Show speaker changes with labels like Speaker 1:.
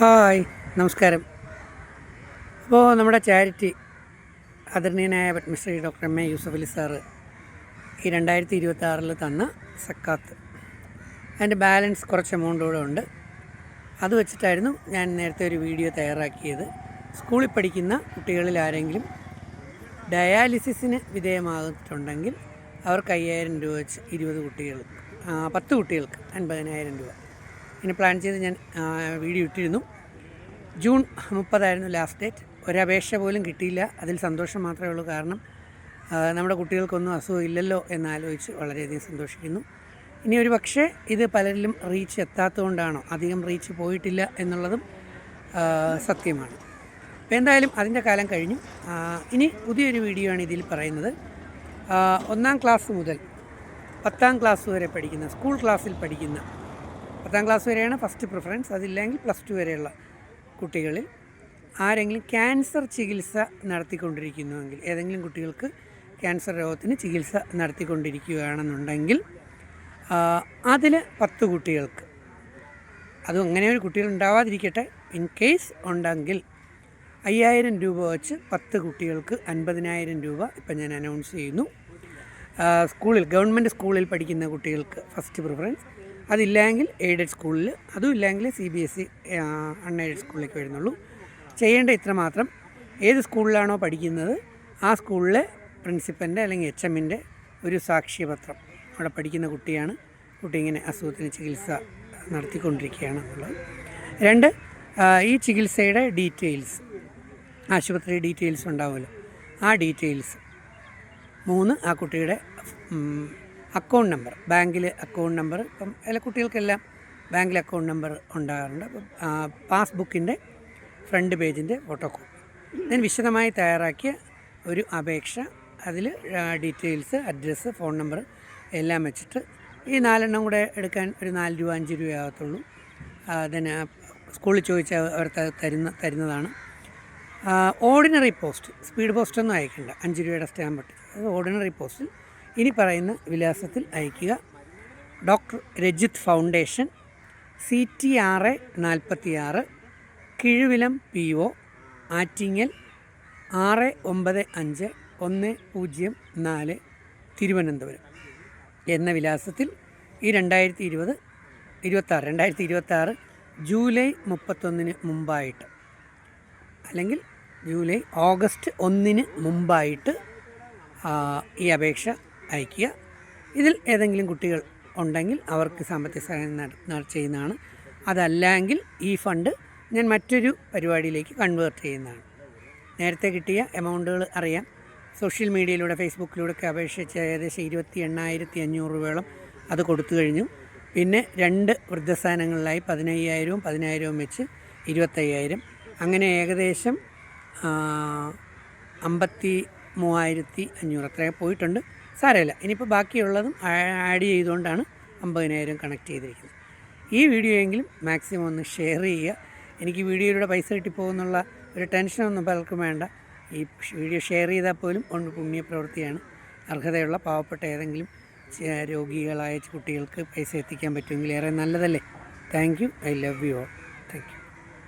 Speaker 1: Hi, നമസ്കാരം. അപ്പോൾ നമ്മുടെ ചാരിറ്റി ആദരണീയനായ Padmashri doctor M A Yusuffali sir ഈ 2026 തന്ന സക്കാത്ത് അതിൻ്റെ ബാലൻസ് കുറച്ച് എമൗണ്ട് കൂടെ ഉണ്ട്. അത് വെച്ചിട്ടായിരുന്നു ഞാൻ നേരത്തെ ഒരു വീഡിയോ തയ്യാറാക്കിയത്. സ്കൂളിൽ പഠിക്കുന്ന കുട്ടികളിൽ ആരെങ്കിലും ഡയാലിസിസിന് വിധേയമായിട്ടുണ്ടെങ്കിൽ അവർക്ക് 5000 രൂപ വെച്ച് 10 കുട്ടികൾക്ക് 50,000 രൂപ ഇനി പ്ലാൻ ചെയ്ത് ഞാൻ വീഡിയോ ഇട്ടിരുന്നു. June 30 last date. ഒരപേക്ഷ പോലും കിട്ടിയില്ല. അതിൽ സന്തോഷം മാത്രമേ ഉള്ളൂ. കാരണം നമ്മുടെ കുട്ടികൾക്കൊന്നും അസുഖം ഇല്ലല്ലോ എന്നാലോചിച്ച് വളരെയധികം സന്തോഷിക്കുന്നു. ഇനി ഒരു പക്ഷേ ഇത് പലരിലും റീച്ച് എത്താത്തതുകൊണ്ടാണോ, അധികം റീച്ച് പോയിട്ടില്ല എന്നുള്ളതും സത്യമാണ്. അപ്പോൾ എന്തായാലും അതിൻ്റെ കാലം കഴിഞ്ഞു. ഇനി പുതിയൊരു വീഡിയോ ആണ് ഇതിൽ പറയുന്നത്. 1ാം ക്ലാസ് മുതൽ 10ാം ക്ലാസ് വരെ പഠിക്കുന്ന, സ്കൂൾ ക്ലാസ്സിൽ പഠിക്കുന്ന, 10ാം ക്ലാസ് വരെയാണ് ഫസ്റ്റ് പ്രിഫറൻസ്, അതില്ലെങ്കിൽ +2 വരെയുള്ള കുട്ടികളിൽ ആരെങ്കിലും ക്യാൻസർ ചികിത്സ നടത്തിക്കൊണ്ടിരിക്കുന്നുവെങ്കിൽ, ഏതെങ്കിലും കുട്ടികൾക്ക് ക്യാൻസർ രോഗത്തിന് ചികിത്സ നടത്തിക്കൊണ്ടിരിക്കുകയാണെന്നുണ്ടെങ്കിൽ അതിൽ 10 കുട്ടികൾക്ക്, അതും അങ്ങനെ ഒരു കുട്ടികൾ ഉണ്ടാവാതിരിക്കട്ടെ, ഇൻ കേസ് ഉണ്ടെങ്കിൽ 5000 രൂപ വെച്ച് 10 കുട്ടികൾക്ക് 50,000 രൂപ ഇപ്പം ഞാൻ അനൗൺസ് ചെയ്യുന്നു. സ്കൂളിൽ, ഗവൺമെൻറ് സ്കൂളിൽ പഠിക്കുന്ന കുട്ടികൾക്ക് ഫസ്റ്റ് പ്രിഫറൻസ്, അതില്ലെങ്കിൽ എയ്ഡഡ് സ്കൂളിൽ, അതും ഇല്ലെങ്കിൽ CBSE അൺഎയ്ഡഡ് സ്കൂളിലേക്ക് വരുന്നുള്ളൂ. ചെയ്യേണ്ട ഇത്ര മാത്രം: ഏത് സ്കൂളിലാണോ പഠിക്കുന്നത് ആ സ്കൂളിലെ പ്രിൻസിപ്പലിൻ്റെ അല്ലെങ്കിൽ HMൻ്റെ ഒരു സാക്ഷ്യപത്രം, അവിടെ പഠിക്കുന്ന കുട്ടിയാണ്, കുട്ടി ഇങ്ങനെ അസുഖത്തിന് ചികിത്സ നടത്തിക്കൊണ്ടിരിക്കുകയാണ് എന്നുള്ളത്. 2, ഈ ചികിത്സയുടെ ഡീറ്റെയിൽസ്, ആശുപത്രി ഡീറ്റെയിൽസ് ഉണ്ടാവുമല്ലോ, ആ ഡീറ്റെയിൽസ്. 3, ആ കുട്ടിയുടെ അക്കൗണ്ട് നമ്പർ, ബാങ്കിൽ അക്കൗണ്ട് നമ്പർ. ഇപ്പം എല്ലാ കുട്ടികൾക്കെല്ലാം ബാങ്കിൽ അക്കൗണ്ട് നമ്പർ ഉണ്ടാകാറുണ്ട്. അപ്പം പാസ്ബുക്കിൻ്റെ ഫ്രണ്ട് പേജിൻ്റെ ഫോട്ടോ കോപ്പി, ഞാൻ വിശദമായി തയ്യാറാക്കിയ ഒരു അപേക്ഷ. അതിൽ ഡീറ്റെയിൽസ്, അഡ്രസ്സ്, ഫോൺ നമ്പർ എല്ലാം വെച്ചിട്ട് ഈ 4 എണ്ണം കൂടെ എടുക്കാൻ ഒരു 4 രൂപ 5 രൂപ ആകത്തുള്ളൂ. അതിന് സ്കൂളിൽ ചോദിച്ചാൽ അവർ തരുന്നതാണ്. ഓർഡിനറി പോസ്റ്റ്, സ്പീഡ് പോസ്റ്റൊന്നും അയക്കണ്ട, 5 രൂപയുടെ സ്റ്റാമ്പ് ഇട്ട്, അത് ഓർഡിനറി പോസ്റ്റിൽ ഇനി പറയുന്ന വിലാസത്തിൽ അയയ്ക്കുക. Doctor Rajith foundation, CT6 46, Kizhuvilam PO, Attingal 695104, Thiruvananthapuram എന്ന വിലാസത്തിൽ ഈ 2026 ജൂലൈ 31 മുമ്പായിട്ട്, അല്ലെങ്കിൽ ഓഗസ്റ്റ് 1 മുമ്പായിട്ട് ഈ അപേക്ഷ അയയ്ക്കുക. ഇതിൽ ഏതെങ്കിലും കുട്ടികൾ ഉണ്ടെങ്കിൽ അവർക്ക് സാമ്പത്തിക സഹായം ചെയ്യുന്നതാണ്. അതല്ലെങ്കിൽ ഈ ഫണ്ട് ഞാൻ മറ്റൊരു പരിപാടിയിലേക്ക് കൺവേർട്ട് ചെയ്യുന്നതാണ്. നേരത്തെ കിട്ടിയ എമൗണ്ടുകൾ അറിയാം. സോഷ്യൽ മീഡിയയിലൂടെ, ഫേസ്ബുക്കിലൂടെയൊക്കെ അപേക്ഷിച്ച് ഏകദേശം 28,500 രൂപയോളം അത് കൊടുത്തു കഴിഞ്ഞു. പിന്നെ 2 വൃദ്ധസദനങ്ങളിലായി 15,000 10,000 വെച്ച് 25,000, അങ്ങനെ ഏകദേശം 53,500 അത്രയും പോയിട്ടുണ്ട്. സാരമില്ല, ഇനിയിപ്പോൾ ബാക്കിയുള്ളതും ആഡ് ചെയ്തുകൊണ്ടാണ് 50,000 കണക്ട് ചെയ്തിരിക്കുന്നത്. ഈ വീഡിയോ എങ്കിലും മാക്സിമം ഒന്ന് ഷെയർ ചെയ്യുക. എനിക്ക് വീഡിയോയിലൂടെ പൈസ കിട്ടിപ്പോകുന്നുള്ള ഒരു ടെൻഷനൊന്നും പലർക്കും വേണ്ട. ഈ വീഡിയോ ഷെയർ ചെയ്താൽ പോലും ഒന്ന് പുണ്യപ്രവൃത്തിയാണ്. അർഹതയുള്ള പാവപ്പെട്ട ഏതെങ്കിലും രോഗികളായ കുട്ടികൾക്ക് പൈസ എത്തിക്കാൻ പറ്റുമെങ്കിൽ ഏറെ നല്ലതല്ലേ. Thank you. I love you all.